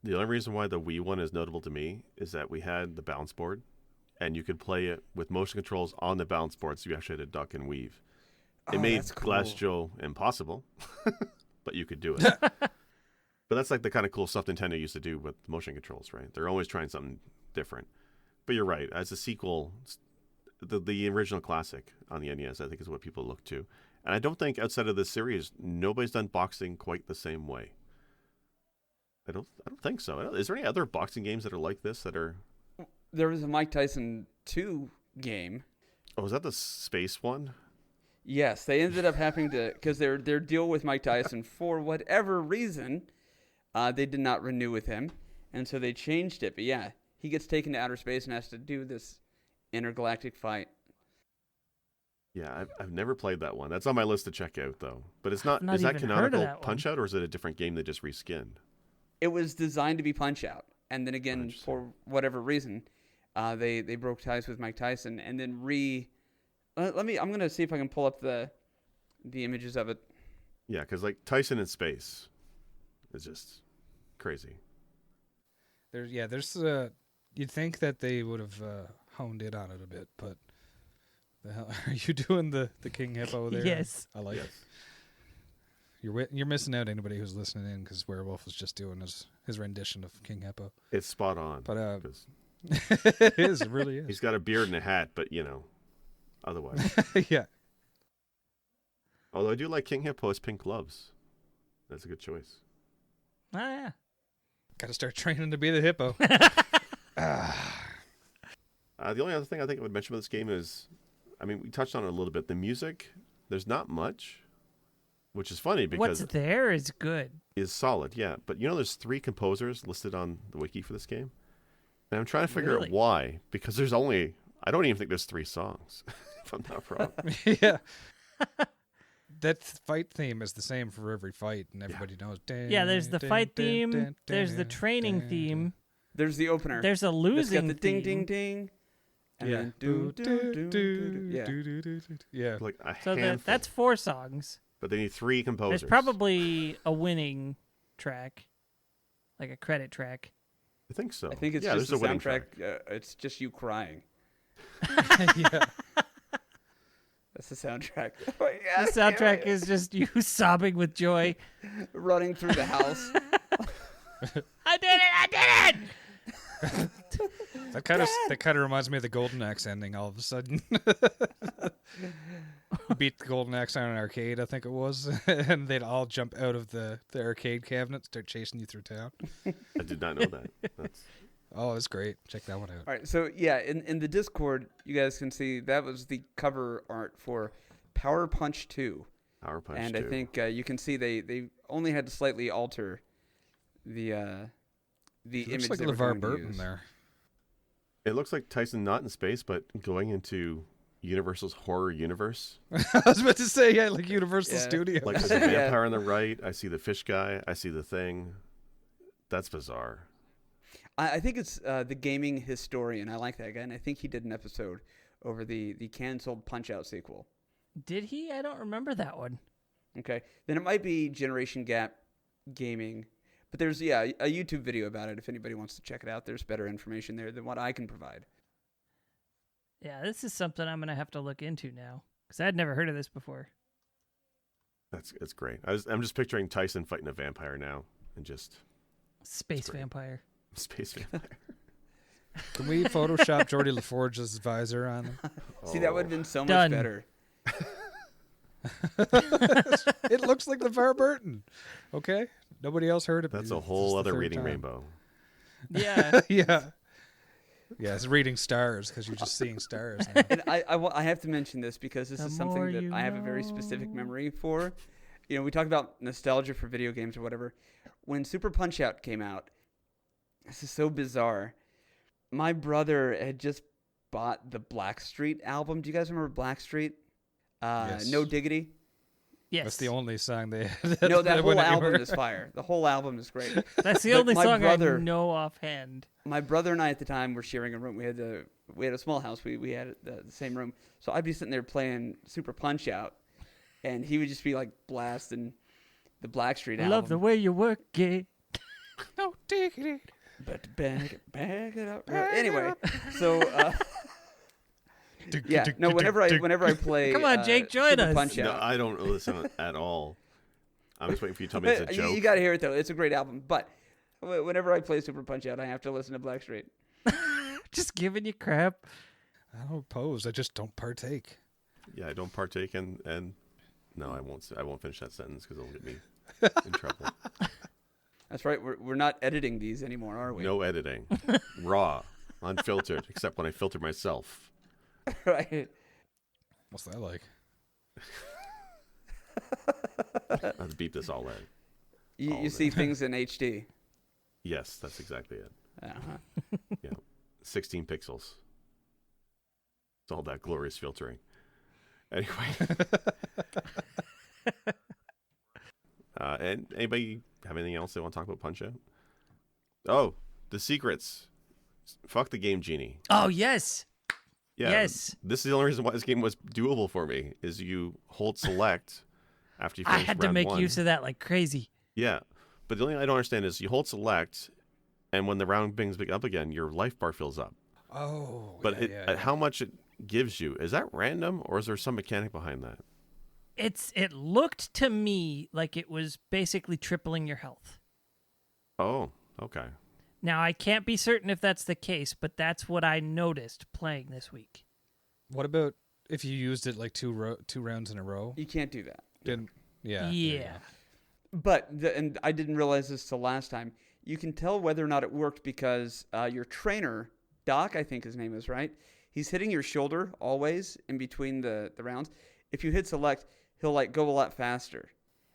The only reason why the Wii one is notable to me is that we had the balance board, and you could play it with motion controls on the balance board, so you actually had to duck and weave. It made that's cool. Glass Joe impossible, but you could do it. But that's like the kind of cool stuff Nintendo used to do with motion controls, right? They're always trying something different. But you're right. As a sequel, the original classic on the NES, I think, is what people look to. And I don't think outside of this series, nobody's done boxing quite the same way. I don't think so. Is there any other boxing games that are like this that are... There was a Mike Tyson 2 game. Oh, is that the space one? Yes, they ended up having to, because their deal with Mike Tyson, for whatever reason, they did not renew with him, and so they changed it. But yeah, he gets taken to outer space and has to do this intergalactic fight. Yeah, I've never played that one. That's on my list to check out, though. But it's not. not Is that even heard of canonical that one. Punch-Out, or is it a different game they just reskinned? It was designed to be Punch-Out, and then again, Interesting. for whatever reason, they broke ties with Mike Tyson, and then I'm gonna see if I can pull up the images of it. Yeah, because like Tyson in space is just crazy. There's you'd think that they would have honed in on it a bit, but the hell are you doing the King Hippo there? Yes. I like it. You're missing out, anybody who's listening in, because Werewolf was just doing his rendition of King Hippo. It's spot on. But 'cause it really is. he's got a beard and a hat, but otherwise. Yeah. Although I do like King Hippo's pink gloves. That's a good choice. Oh, yeah. Got to start training to be the hippo. The only other thing I think I would mention about this game is, I mean, we touched on it a little bit. The music, there's not much, which is funny because What's there is good. is solid, yeah. But there's 3 composers listed on the wiki for this game, and I'm trying to figure Really? out why. Because I don't even think there's 3 songs, if I'm not wrong. Yeah. That fight theme is the same for every fight, and everybody knows. Yeah, there's the fight theme. There's the training theme. There's the opener. There's a It's got losing the ding, theme. ding, ding. And Yeah. then do, do, do, do. Yeah. Yeah. Like a So handful, that's 4 songs. but they need 3 composers. There's probably a winning track, like a credit track. I think so. I think it's yeah, just there's the a wedding soundtrack. track. It's just you crying. Yeah. That's the soundtrack. The soundtrack is just you sobbing with joy. Running through the house. I did it! I did it! That kind of reminds me of the Golden Axe ending. All of a sudden, beat the Golden Axe on an arcade, I think it was, and they'd all jump out of the arcade cabinet, start chasing you through town. I did not know that. That's... Oh, it's great. Check that one out. All right, so yeah, in the Discord, you guys can see that was the cover art for Power Punch 2. Power Punch and 2. I think you can see they only had to slightly alter the It image looks like they were LeVar going to Burton use. there. It looks like Tyson not in space, but going into Universal's horror universe. I was about to say, yeah, like Universal Yeah. Studios. Like there's a vampire on the right. I see the fish guy. I see the thing. That's bizarre. I think it's the gaming historian. I like that guy, and I think he did an episode over the canceled Punch-Out sequel. Did he? I don't remember that one. Okay, then it might be Generation Gap Gaming, but there's a YouTube video about it if anybody wants to check it out. There's better information there than what I can provide. Yeah, this is something I'm going to have to look into now because I'd never heard of this before. It's great. I'm just picturing Tyson fighting a vampire now, and just Space great. vampire. space vampire. Can we Photoshop Geordie LaForge's visor on him? See, that would have been so much Done. better. It looks like LeVar Burton. Okay, nobody else heard of it. That's a It's whole just the other third reading time. rainbow. Yeah. Yeah. Yeah, it's reading stars because you're just seeing stars now. And I have to mention this because this The is more something that you I have a very specific know. memory for. You know, we talk about nostalgia for video games or whatever. When Super Punch-Out came out, this is so bizarre. My brother had just bought the Blackstreet album. Do you guys remember Blackstreet? Yes. No Diggity? Yes. That's the only song they No, that whole went album anywhere. is fire. The whole album is great. That's the But only my song brother- I know offhand. My brother and I at the time were sharing a room. We had a small house. We had the same room. So I'd be sitting there playing Super Punch-Out, and he would just be like blasting the Blackstreet I album. love the way you work it. No diggity. But back it up. Anyway, so yeah, no. Whenever I play, Come on, Jake, join Super us. Punch No, Out. I don't listen at all. I'm just waiting for you to tell me it's a joke. You got to hear it though. It's a great album. But whenever I play Super Punch Out, I have to listen to Blackstreet. Just giving you crap. I don't oppose. I just don't partake. Yeah, I don't partake in, and no, I won't finish that sentence because it'll get me in trouble. That's right. We're not editing these anymore, are we? No editing, raw, unfiltered, except when I filter myself. Right. What's that like? Let's beep this all in. You All see that. things in HD. Yes, that's exactly it. Uh-huh. Yeah, 16 pixels. It's all that glorious filtering. Anyway. And anybody have anything else they want to talk about Punch-Out? Oh, the secrets. Fuck the game genie. Oh, yes. Yeah, Yes. This is the only reason why this game was doable for me, is you hold select after you I finish had to round make one. use of that like crazy. Yeah, but the only thing I don't understand is you hold select, and when the round brings up again, your life bar fills up. Oh, But yeah. how much it gives you, is that random, or is there some mechanic behind that? It looked to me like it was basically tripling your health. Oh, okay. Now, I can't be certain if that's the case, but that's what I noticed playing this week. What about if you used it like two rounds in a row? You can't do that. Didn't. Yeah. Yeah. But and I didn't realize this till last time. You can tell whether or not it worked because your trainer, Doc, I think his name is, right? He's hitting your shoulder always in between the rounds. If you hit select, he'll like go a lot faster,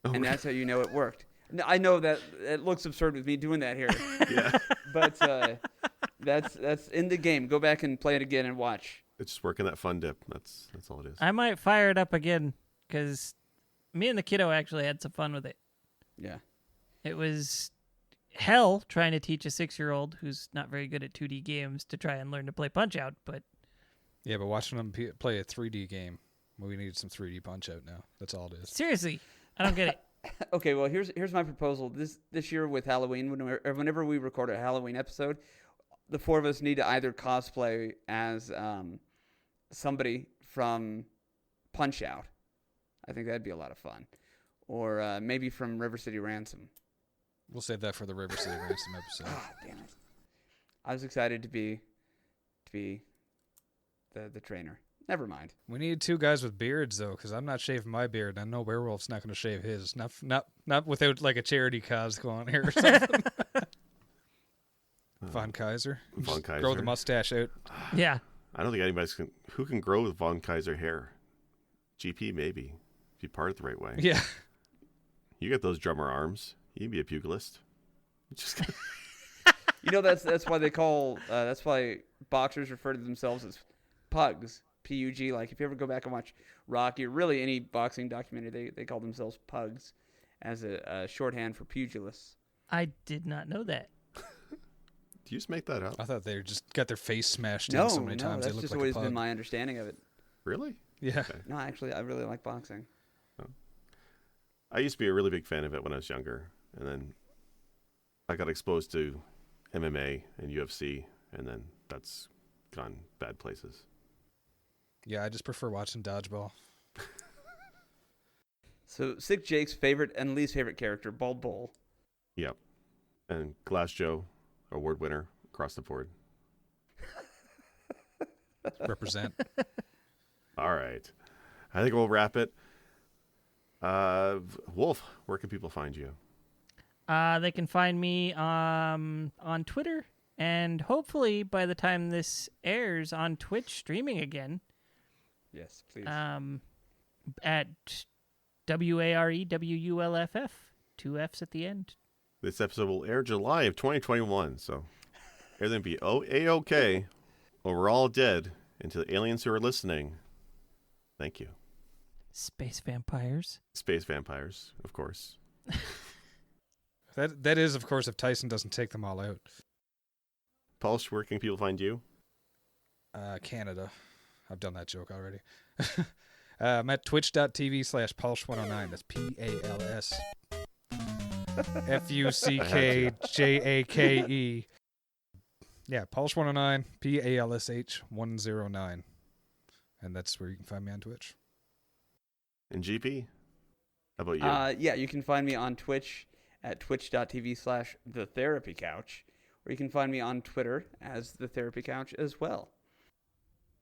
and that's how you know it worked. Now, I know that it looks absurd with me doing that here, Yeah. but that's in the game. Go back and play it again and watch. It's just working that fun dip. That's all it is. I might fire it up again because me and the kiddo actually had some fun with it. Yeah. It was hell trying to teach a 6-year-old who's not very good at 2D games to try and learn to play Punch-Out, but Yeah, but watching them play a 3D game, we need some 3D Punch-Out now. That's all it is. seriously, I don't get it. Okay, well here's my proposal. This year with Halloween, whenever we record a Halloween episode, the four of us need to either cosplay as somebody from Punch-Out. I think that'd be a lot of fun, or maybe from River City Ransom. We'll save that for the River City Ransom episode. Ah, damn it! I was excited to be the trainer. Never mind. We need two guys with beards though, because I'm not shaving my beard. And I know Werewolf's not going to shave his. Not without like a charity cause going on here or something. Von Kaiser. Von Kaiser. Grow the mustache out. Yeah. I don't think anybody's who can grow with Von Kaiser hair. GP maybe, if you part it the right way. Yeah. You get those drummer arms. You can be a pugilist. Just You know that's why they call that's why boxers refer to themselves as pugs. Pug. Like if you ever go back and watch Rocky or really any boxing documentary, they call themselves pugs as a shorthand for pugilists. I did not know that. Do you just make that up? I thought they just got their face smashed No, in so many times that's they look just like always a pug. been my understanding of it. Really? Yeah. Okay. No, actually, I really like boxing. I used to be a really big fan of it when I was younger, and then I got exposed to MMA and UFC, and then that's gone bad places. Yeah, I just prefer watching dodgeball. So, Sick Jake's favorite and least favorite character, Bald Bull. Yep. And Glass Joe, award winner across the board. Represent. All right. I think we'll wrap it. Wolf, where can people find you? They can find me on Twitter, and hopefully by the time this airs on Twitch streaming again. Yes, please. At WAREWULFF, 2 F's at the end. This episode will air July of 2021, so everything be A-OK, or we're all dead. And to the aliens who are listening, thank you. Space vampires. Space vampires, of course. That is, of course, if Tyson doesn't take them all out. Pulse, where can people find you? Canada. I've done that joke already. I'm at twitch.tv/Pulse109. That's PALS. FUCKJAKE. Yeah, Pulse109, PALSH109. And that's where you can find me on Twitch. And GP? How about you? Yeah, you can find me on Twitch at twitch.tv/thetherapycouch, or you can find me on Twitter as The Therapy Couch as well.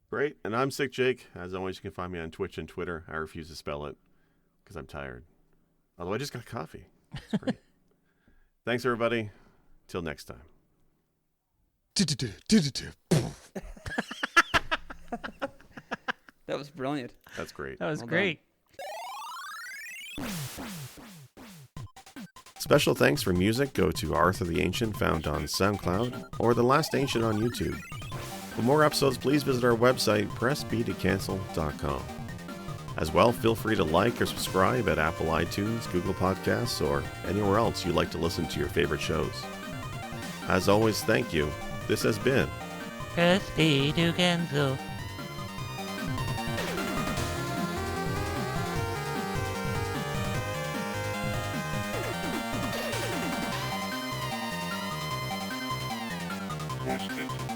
Great. And I'm Sick Jake. As always, you can find me on Twitch and Twitter. I refuse to spell it because I'm tired. Although I just got coffee. It's great. Thanks, everybody. Till next time. That was brilliant. That's great. That was Well great. Special thanks for music go to Arthur the Ancient, found on SoundCloud, or The Last Ancient on YouTube. For more episodes, please visit our website, pressbtocancel.com. As well, feel free to like or subscribe at Apple iTunes, Google Podcasts, or anywhere else you like to listen to your favorite shows. As always, thank you. This has been Press B to cancel. Press it.